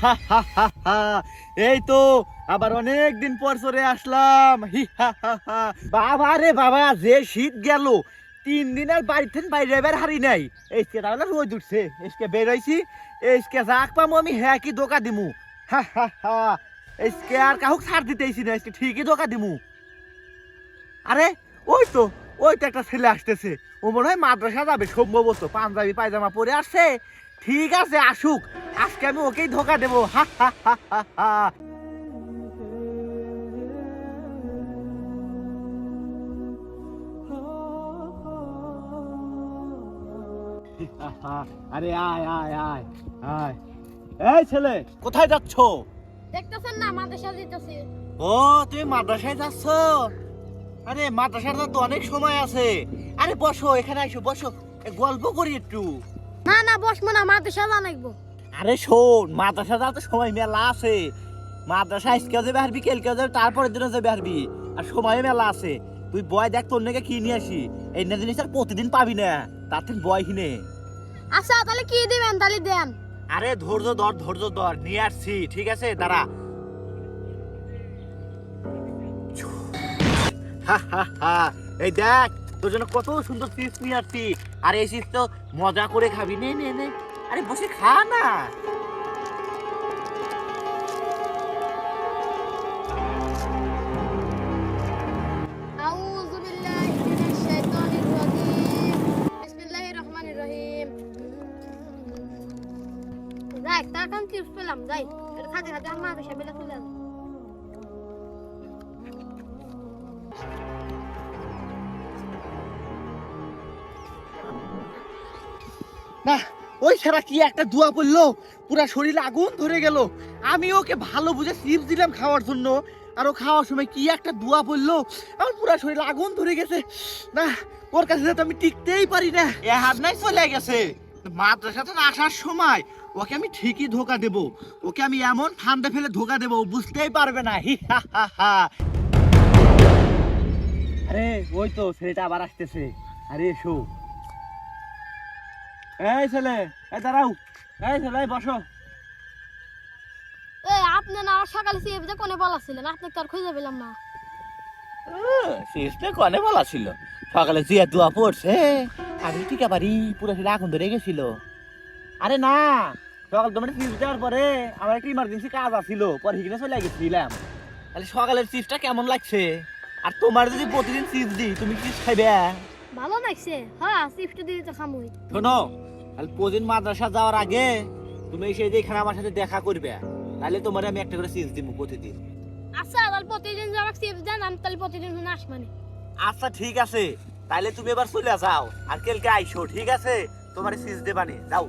হা হা হা হা। এই তো আবার অনেক দিন পর চলে আসলাম। হি হা হা হা। বাবা রে বাবা, যে শীত গেল, 3 দিন আর বাড়ি থেকে বাইরে এবার হারি নাই। এইসকে তাহলে রোদ উঠছে, এইসকে বেরোইছি, এইসকে যাক পামু আমি হ্যাঁ কি ধোকা দিমু। হা হা হা। এইসকে আর কাহুক ছাড় দিতেইছি না, এইসকে ঠিকই ধোকা দিমু। আরে ওই তো একটা ছেলে আসতেছে, ও মনে হয় মাদ্রাসা যাবে সম্ভবত, পাঞ্জাবি পায়জামা পরে আসছে। ঠিক আছে, আসুক, আজকে আমি ওকেই ধোকা দেবো। হা হা হা হা হা। আরে আয় আয় আয় আয়। এই ছেলে, কোথায় যাচ্ছ? দেখতেছেন না মাদ্রাসা যেতেছি। ও, তুমি মাদ্রাসায় যাচ্ছ? আরে মাদ্রাসার তো অনেক সময় আছে। আরে বসো, এখানে আইসো, বসো, গল্প করি একটু। না না বসমো না, মাদ্রাসা জানাইবো। আরে শোন, মাদ্রাসা যাওয়ার তো সময় মেলা আছে। মাদ্রাসা আজকেও যাবে হারবি, কালকেও যাবে, তারপরের দিনও যাবে হারবি, আর সময় মেলা আছে। তুই বয় দেখ, তোর নাকি কি নিয়ে আসি। এই না জিনিস আর প্রতিদিন পাবি না, তার থেকে বয় কিনে। আচ্ছা তাহলে কি দিবেন, তাহলে দেন। আরে ধৈর্য ধর, নিয়ে আসছি, ঠিক আছে, দাঁড়া। হা হা হা। এই দেখ, তোর জন্য কত সুন্দর চিপস নিয়ে আসছি। আর এই চিপস তো মজা করে খাবি, নে নে নে। আরে বসে খা না। আউযু বিল্লাহি মিনাশ শাইতানির রাজিম। বিসমিল্লাহির রহমানির রহিম। যাই তাকান চিপস পেলাম, যাই এটা খাতে খাতে আমার মাদ্রাসা বেলা চলে যাবে। না, ওই সারা কি একটা ধোঁয়া পড়লো, পুরা শরীরে আগুন ধরে গেল। আমি ওকে ভালো বুঝে চিপস দিলাম খাওয়ার জন্য, আর ও খাওয়ার সময় কি একটা ধোঁয়া পড়লো, আমার পুরা শরীরে আগুন ধরে গেছে। না, ওর কাছে তো আমি টিকতেই পারি না। এ হাত নাই চলে গেছে। মাদ্রাসা থেকে আসার সময় ওকে আমি ঠিকই ধোকা দেব। ওকে আমি এমন ঠান্ডা ফেলে ধোকা দেব, ও বুঝতেই পারবে না। হি হা হা হা। আরে ওই তো ছেলেটা আবার আসতেছে। আরে এসো। এই ছেলে, এই দাঁড়াও। এই ছেলে, এই বসো। আপনি না আমার সকালে চিপস যে কোনে বলাছিলেন, আপনি তো আর খুঁজে পেলাম না। শেষটা কনে বলা ছিল, সকালে জিয়া দোয়া পড়ছে, আমি ঠিক পারি, পুরো সেটা আগুন ধরে গেছিল। আরে না, সকাল তোমার চিপস দেওয়ার পরে আমার একটা ইমার্জেন্সি কাজ আছিল, পরে হিগনে চলে গেছিলাম। তাহলে সকালের চিপসটা কেমন লাগছে? আর তোমার যদি প্রতিদিন চিপস দিই, তুমি চিপস খাইবে? ভালো লাগছে, হ্যাঁ চিপসটা দিয়ে তো খামুই। শোনো, তাহলে প্রতিদিন মাদ্রাসা যাওয়ার আগে তুমি সেই যে এখানে আমার সাথে দেখা করবে, তাহলে তোমার আমি একটা করে চিপস দিব প্রতিদিন। আচ্ছা তাহলে প্রতিদিন যে আমাকে চিপস দেন, আমি তাহলে প্রতিদিন আসমানি। আচ্ছা ঠিক আছে, তাইলে তুমি এবার চলে যাও, আর কালকে আইসো, ঠিক আছে? তোমার চিপস দেবানি, যাও।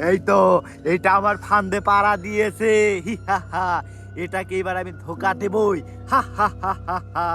এই তো, এটা আমার ফান্দে পাড়া দিয়েছে। এটাকে এবার আমি ধোকা দেবই। হা হা হা হা হা।